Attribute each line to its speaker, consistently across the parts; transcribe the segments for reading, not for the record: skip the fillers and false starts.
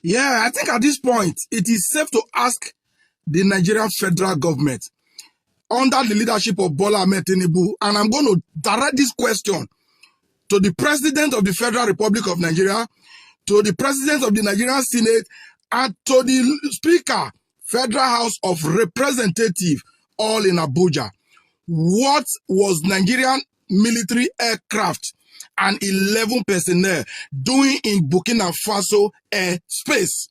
Speaker 1: Yeah, I think at this point, it is safe to ask the Nigerian federal government under the leadership of Bola Ahmed Tinubu, and I'm going to direct this question to the President of the Federal Republic of Nigeria, to the President of the Nigerian Senate, and to the Speaker, Federal House of Representatives, all in Abuja. What was Nigerian military aircraft and 11 personnel doing in Burkina Faso airspace?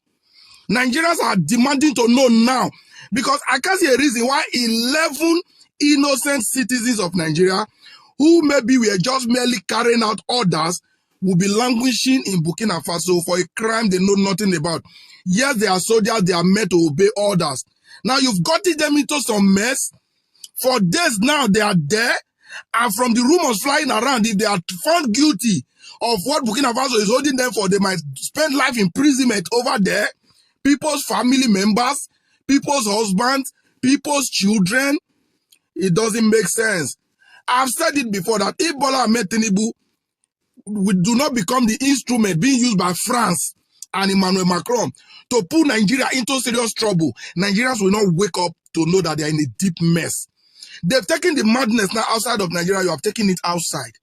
Speaker 1: Nigerians are demanding to know now, because I can't see a reason why 11 innocent citizens of Nigeria, who maybe were just merely carrying out orders, will be languishing in Burkina Faso for a crime they know nothing about. Yes, they are soldiers, they are meant to obey orders. Now you've gotten them into some mess. For days now, they are there, and from the rumors flying around, if they are found guilty of what Burkina Faso is holding them for, they might spend life imprisonment over there. People's family members, people's husbands, people's children. It doesn't make sense. I've said it before that if Bola Ahmed Tinubu do not become the instrument being used by France and Emmanuel Macron to put Nigeria into serious trouble, Nigerians will not wake up to know that they are in a deep mess. They've taken the madness now outside of Nigeria. You have taken it outside.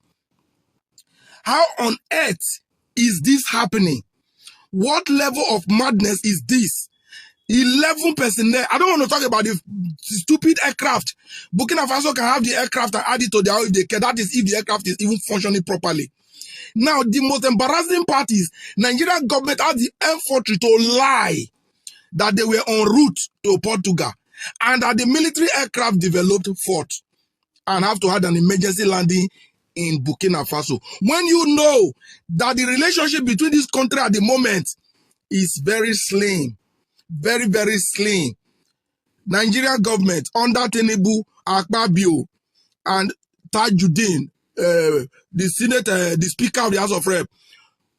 Speaker 1: How on earth is this happening? What level of madness is this? 11 personnel. I don't want to talk about the stupid aircraft. Burkina Faso can have the aircraft and add it to their own if they care. That is if the aircraft is even functioning properly. Now, the most embarrassing part is Nigerian government had the effort to lie that they were en route to Portugal and that the military aircraft developed fort and have to have an emergency landing in Burkina Faso. When you know that the relationship between this country at the moment is very slim, very, very slim. Nigerian government under Tinubu, Akpabio, and Tajuddin, the Senate, the Speaker of the House of Rep,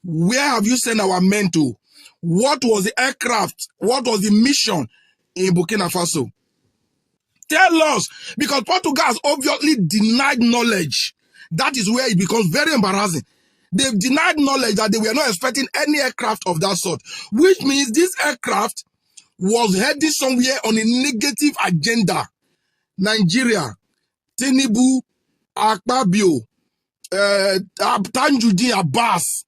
Speaker 1: where have you sent our men to? What was the aircraft? What was the mission in Burkina Faso? Tell us, because Portugal has obviously denied knowledge. That is where it becomes very embarrassing. They've denied knowledge that they were not expecting any aircraft of that sort, which means this aircraft was heading somewhere on a negative agenda. Nigeria, Tinubu, Akpabio, Tajuddin Abbas,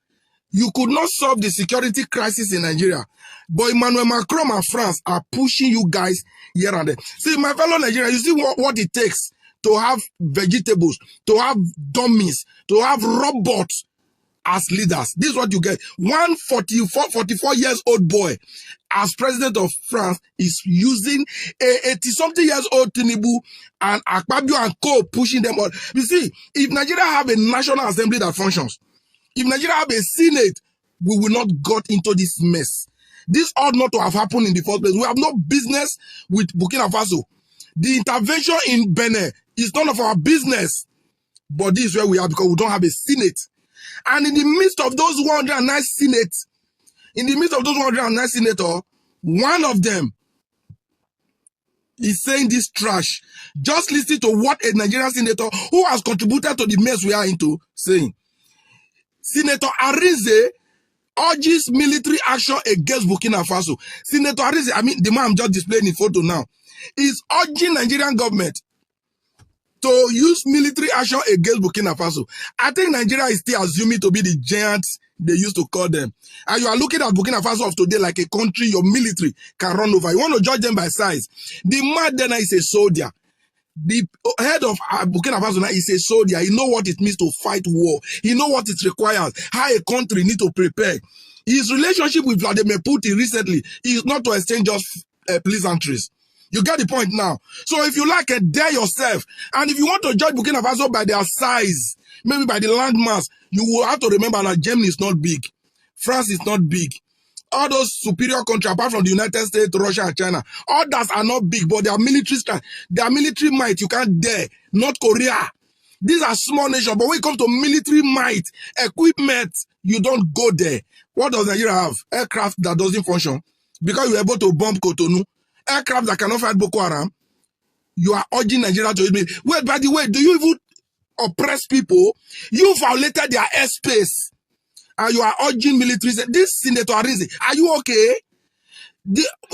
Speaker 1: you could not solve the security crisis in Nigeria. But Emmanuel Macron and France are pushing you guys here and there. See, my fellow Nigerians, you see what it takes to have vegetables, to have dummies, to have robots as leaders. This is what you get. 44 years old boy as president of France is using a 80-something years old Tinubu and Akpabio and co pushing them on. You see, if Nigeria have a national assembly that functions, if Nigeria have a senate, we will not got into this mess. This ought not to have happened in the first place. We have no business with Burkina Faso. The intervention in Benin is none of our business. But this is where we are because we don't have a senate. And in the midst of those 109 senates, senators, one of them is saying this trash. Just listen to what a Nigerian senator who has contributed to the mess we are into saying. Senator Arinze urges military action against Burkina Faso. Senator Arinze, I mean, the man I'm just displaying the photo now, is urging Nigerian government to use military action against Burkina Faso. I think Nigeria is still assuming to be the giants they used to call them. And you are looking at Burkina Faso of today like a country your military can run over. You want to judge them by size. The man then is a soldier. The head of Burkina Faso now is a soldier. He knows what it means to fight war. He knows what it requires, how a country needs to prepare. His relationship with Vladimir Putin recently is not to exchange just pleasantries. You get the point now. So if you like, dare yourself. And if you want to judge Burkina Faso by their size, maybe by the landmass, you will have to remember that Germany is not big. France is not big. All those superior countries, apart from the United States, Russia, and China, others are not big, but their military strength, their military might, you can't dare. North Korea. These are small nations, but when it comes to military might, equipment, you don't go there. What does Nigeria have? Aircraft that doesn't function. Because you're able to bomb Cotonou. Aircraft that cannot fight Boko Haram. You are urging Nigeria to use me. Wait, by the way, do you even oppress people? You violated their airspace. and you are urging military. This Senator Arinze, are you okay?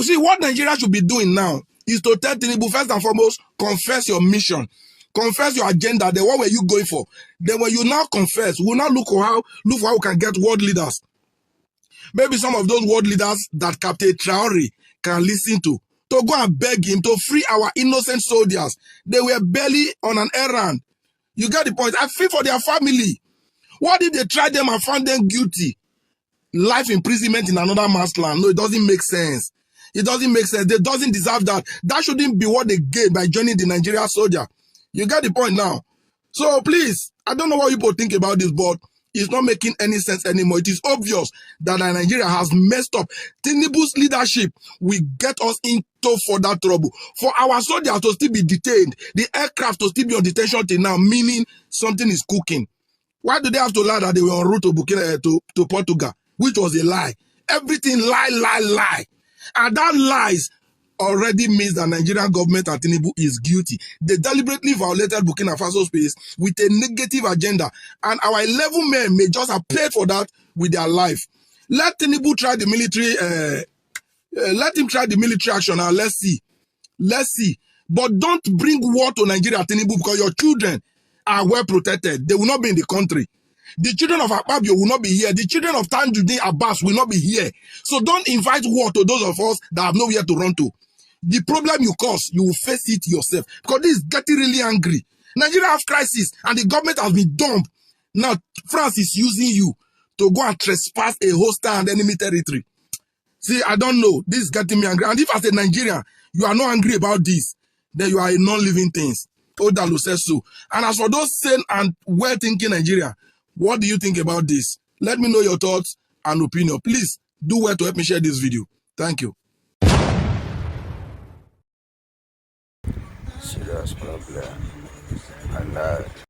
Speaker 1: See, what Nigeria should be doing now is to tell Tinubu, first and foremost, confess your mission. Confess your agenda. Then what were you going for? Then when you now confess, we'll now look for how we can get world leaders. Maybe some of those world leaders that Captain Traore can listen to go and beg him to free our innocent soldiers. They were barely on an errand. You get the point? I feel for their family. What if they tried them and found them guilty? Life imprisonment in another man's land. No, it doesn't make sense. It doesn't make sense. They doesn't deserve that. That shouldn't be what they gain by joining the Nigerian soldier. You get the point now. So please, I don't know what people think about this, but it's not making any sense anymore. It is obvious that Nigeria has messed up. Tinubu's leadership will get us into further trouble. For our soldiers to still be detained, the aircraft to still be on detention till now, meaning something is cooking. Why do they have to lie that they were en route to Portugal? Which was a lie. Everything lie. And that lies already means that Nigerian government and Tinubu is guilty. They deliberately violated Burkina Faso space with a negative agenda. And our 11 men may just have paid for that with their life. Let Tinubu try the military, let him try the military action and let's see. Let's see. But don't bring war to Nigeria, Tinubu, because your children are well protected. They will not be in the country. The children of Akpabio will not be here. The children of Tajudeen Abbas will not be here. So don't invite war to those of us that have nowhere to run to. The problem you cause, you will face it yourself. Because this is getting really angry. Nigeria has crisis and the government has been dumped. Now, France is using you to go and trespass a hostile and enemy territory. See, I don't know. This is getting me angry. And if as a Nigerian, you are not angry about this, then you are a non-living thing. Odalu says so. And as for those sane and well-thinking Nigeria, what do you think about this? Let me know your thoughts and opinion. Please do well to help me share this video. Thank you.
Speaker 2: Serious problem. And